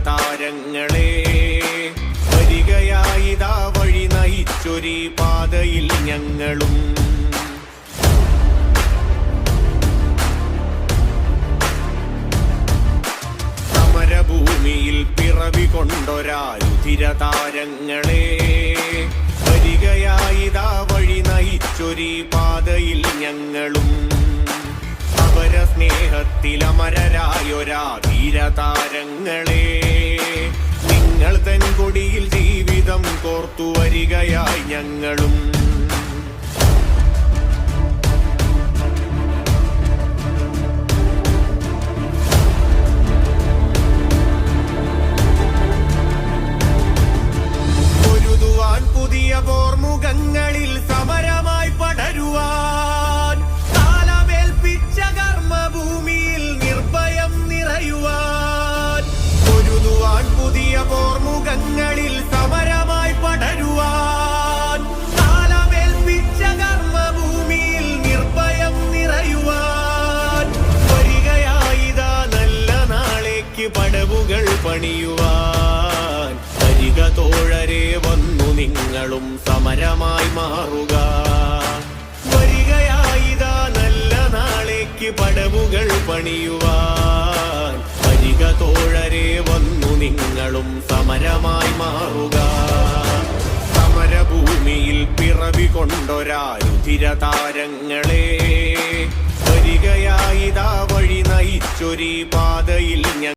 താരങ്ങളെ വരികയായിതാ വഴി നയിച്ചൊരീ പാതയിൽ ഞങ്ങളും. സമരഭൂമിയിൽ പിറവി കൊണ്ടൊരാരുധിര താരങ്ങളെ വരികയായിതാ വഴി നയിച്ചൊരീ പാതയിൽ ഞങ്ങളും. അവര സ്നേഹത്തിലമരരായൊരാ ധീരതാരങ്ങളെ നിങ്ങൾ തൻ കൊടിയിൽ ജീവിതം കോർത്തു വരികയായി ഞങ്ങളും. പൊരുതുവാൻ പുതിയ പോർമുഖങ്ങളിൽ സമരമായി പടരുവാൻ കാലമേൽപ്പിച്ച കർമ്മഭൂമിയിൽ നിർഭയം നിറയുവാൻ. പൊരുതുവാൻ പുതിയ പോർമുഖങ്ങളിൽ സമരമായി പടരുവാൻ കാലമേൽപ്പിച്ച കർമ്മഭൂമിയിൽ നിർഭയം നിറയുവാൻ. വരികയായിതാ നല്ല നാളേക്ക് പടവുകൾ പണിയുവാൻ. വരിക തോഴരെ വന്നു നിങ്ങളും സമരമായി മാറുക. വരികയായിതാ നല്ല നാളേക്ക് പടവുകൾ പണിയുവാൻ. വരിക തോഴരെ വന്നു നിങ്ങളും സമരമായി മാറുക. സമരഭൂമിയിൽ പിറവി കൊണ്ടൊരാരുധിര താരങ്ങളെ വരികയായിതാ വഴി നയിച്ചൊരീ പാതയിൽ